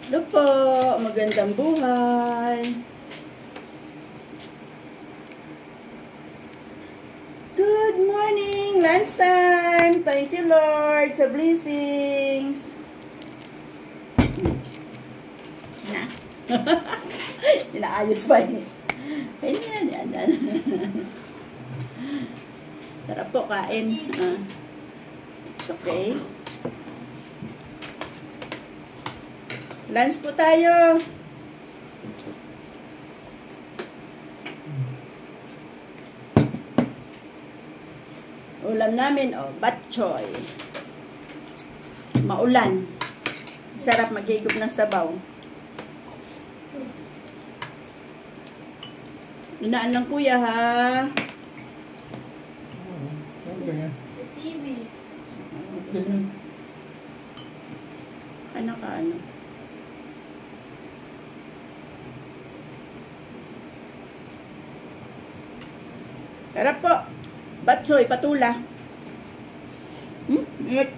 Hello po, magandang buhay. Good morning, lunchtime. Thank you Lord sa blessings. Na. Inaayos pa eh. Yan. Tara po, kain. It's okay. Lunch po tayo. Ulam namin, bok choy. Maulan. Sarap magigop ng sabaw. Lunaan lang kuya ha. Ano ka ano? Tara po. Batsoy, patula. Ingat.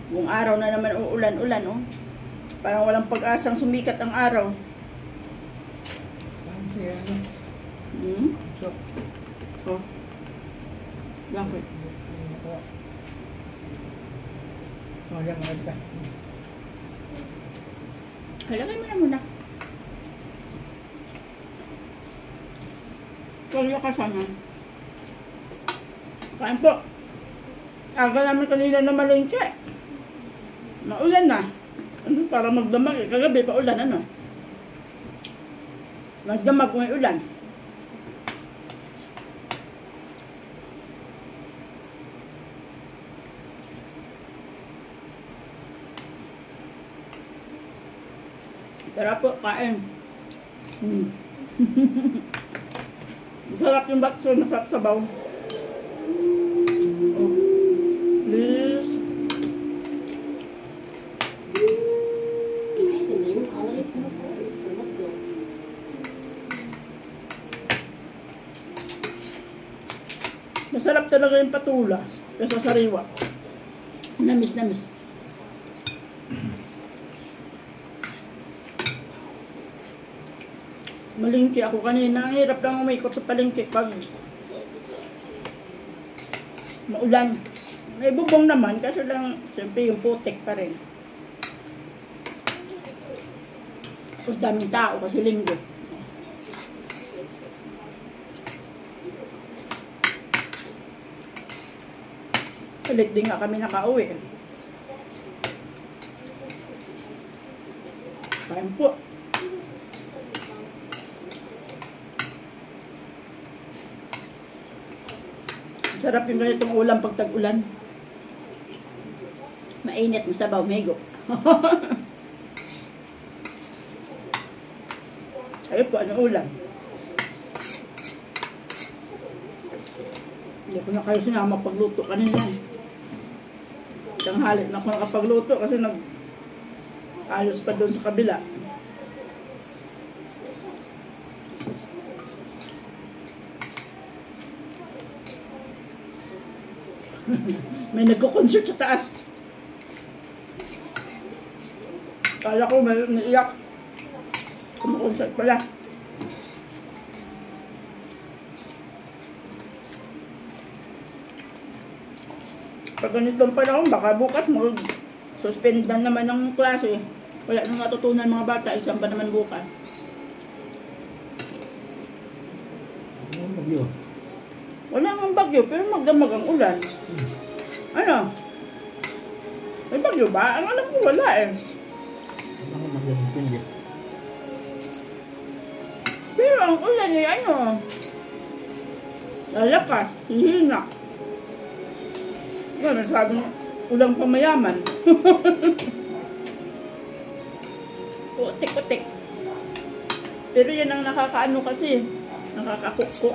Buong araw na naman uulan-ulan, oh. Parang walang pag-asang sumikat ang araw. Oh. Bakit? Halagay mo na muna. Kaya ka sana. Kain po. Aga namin kanina na malingke. Maulan na. Ano, para magdamag eh. Kagabi pa ulan, ano? Magdamag kung may ulan. Tara po, kain. Sarap yung bakso, masarap sabaw. Please. Masarap talaga yung patula kaysa sariwa. Namis. Malingki ako kanina. Ang hirap lang umikot sa palengke pag maulan. May bubong naman kasi lang siyempre yung putik pa rin. Tapos daming tao kasi linggo. Ulit din nga kami nakauwi. Kain po. Sarap yung ganitong ulam pag tag-ulan. Mainit, masabaw, mego. Ayun po, anong ulam? Hindi ko na kayo sinama pagluto kanina. Tanghali na ako nakapagluto kasi nag-ayos pa doon sa kabila. May nagko-concert sa taas. Kala ko may naiyak. Kumakonsert pala. Pag ganitong panahon, baka bukas mag-suspend na naman ng klase. Wala nang matutunan mga bata. Exam pa naman bukas. Wala nang bagyo, pero magdamag ang ulan. Ano? May bagyo ba? Ang alam ko wala eh. Pero ang ulan eh, ano? Lalakas, hihina. Yan, sabi ng ulang pamayaman. Utik-utik. Pero yan ang nakakaano kasi. Nakakakukuk.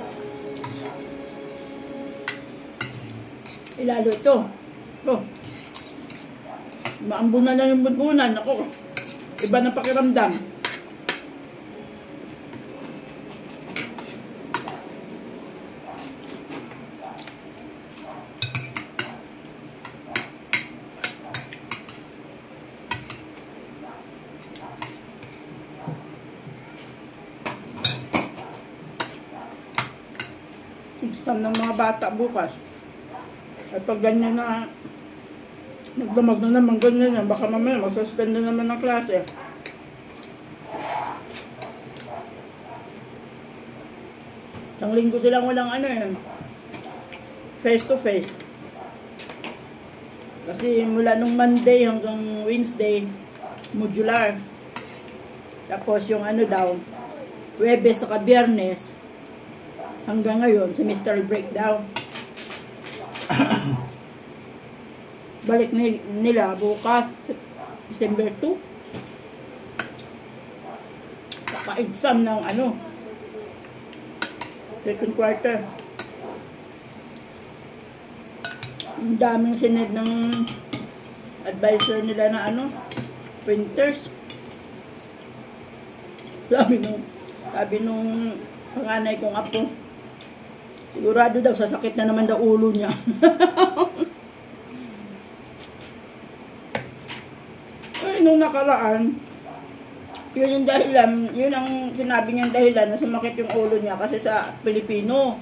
Ilalo ito. Maambunan na yung bunbunan. Ako, iba na pakiramdam. Exam ng mga bata bukas. At pag ganyan na, magdamag na naman ganyan yan, baka mamaya mag-suspend na naman ng klase. Isang linggo silang walang ano eh, face to face. Kasi mula nung Monday hanggang Wednesday, modular. Tapos yung ano daw, Huwebes saka Biyernes, hanggang ngayon, semester breakdown. Balik nila bukas, December 2. Saka exam ng ano, second quarter. Ang daming sined ng advisor nila na ano, printers. Sabi nung panganay kong apo, sigurado daw sasakit na naman daw ulo niya. Ay, nung nakaraan, yun yung dahilan, yun ang sinabi niyang dahilan na sumakit yung ulo niya kasi sa Pilipino.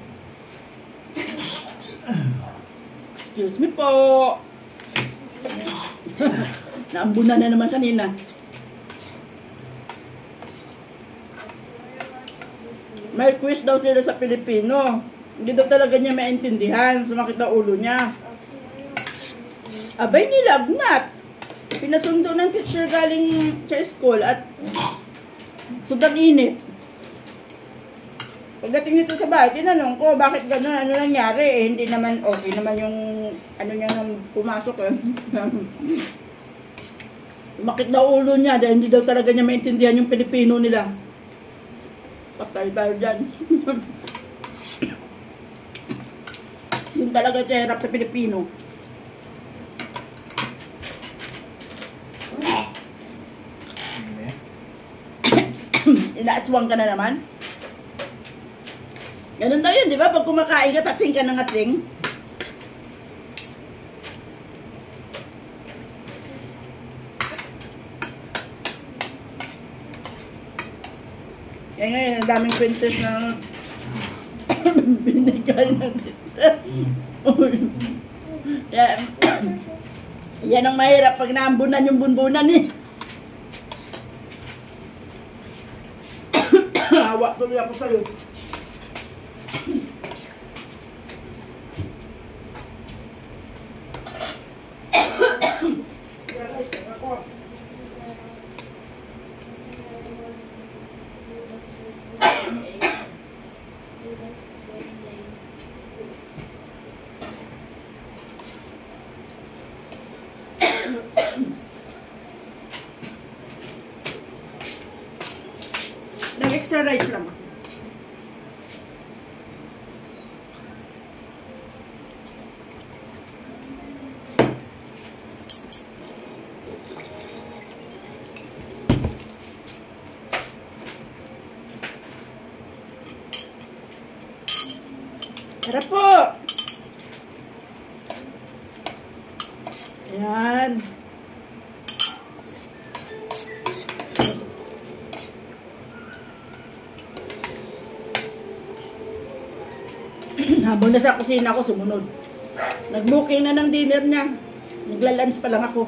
Excuse me po. Naambunan na naman kanina. May quiz daw sila sa Pilipino. Hindi daw talaga niya maintindihan. Sumakit daw ulo niya. Abay, nilagnat. Pinasundo ng teacher galing sa school at sobrang init. Pagdating nito sa bahay, tinanong ko, bakit gano'n? Ano nangyari? Eh, hindi naman okay naman yung ano niya nang pumasok eh. Sumakit daw ulo niya dahil hindi daw talaga niya maintindihan yung Pilipino nila. Patay tayo dyan. Yung talaga siya hirap sa Pilipino. Inaaswang ka na naman. Ganun daw yun, di ba? Pag kumakain ka, tatsing ka ng atsing. Kaya ngayon, ang daming printers na binigay natin. Yan ang mahirap pag naambunan yung bunbunan eh. Hawa tuloy ako sa'yo. Nag-extra rice lang. Tara po! Ayan. Habang nasa kusina ako, sumunod. Nag-booking na ng dinner niya. Nagla-lunch pa lang ako.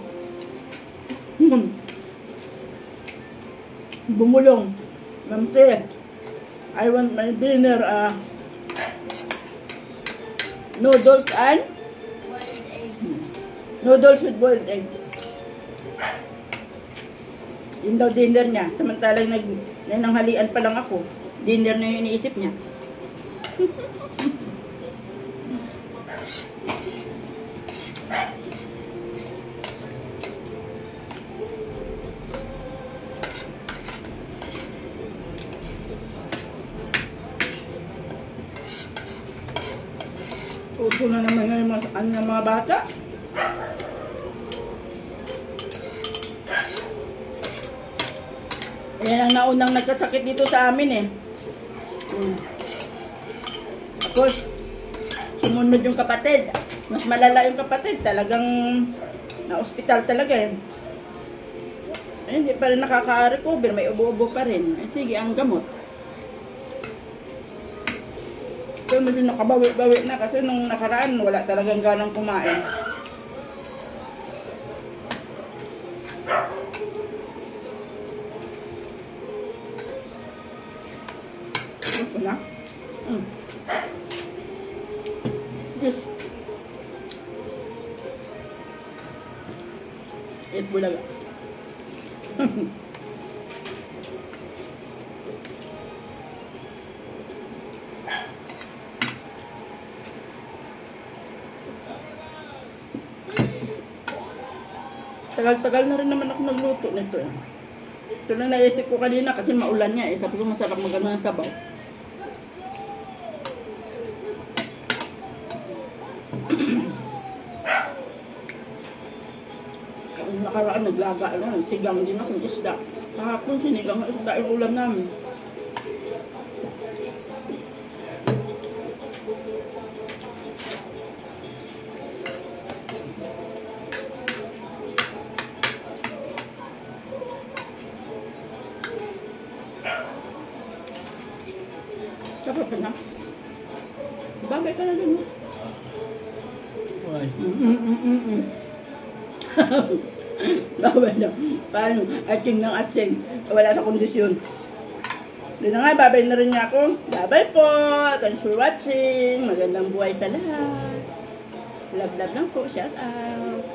Bumulong. Ma'am said, I want my dinner, noodles and boiled egg. Noodles with boiled egg. Yun daw dinner niya. Samantalang nananghalian pa lang ako. Dinner na yung iniisip niya. Uso na naman ngayon ng mga bata. Yan ang naunang nagkasakit dito sa amin eh. Tapos, sumunod yung kapatid. Mas malala yung kapatid. Talagang na-hospital talaga eh. Hindi pa rin nakaka-recover. May ubo-ubo pa rin. Eh, sige, ang gamot. Ito medyo nakabawi-bawi na kasi nung nakaraan wala talagang ganang kumain. Ito na. Yes. Eat bulaga. Tagal-tagal na rin naman ako nagluto nito eh. Ito na naisip ko kanina kasi maulan niya eh. Sabi ko masarap magano ng sabaw. Nakaraan naglaga na, sigang din akong isda. Kahapon sinigang na isda yung ulam namin. Sarap na. Bagay ka na dun. Why? Bawal na. Paano? Ating ng atsing. Wala sa kondisyon. Hindi na nga, babay na rin niya ako. Bye-bye po. Thanks for watching. Magandang buhay sa lahat. Love lang po. Shout out.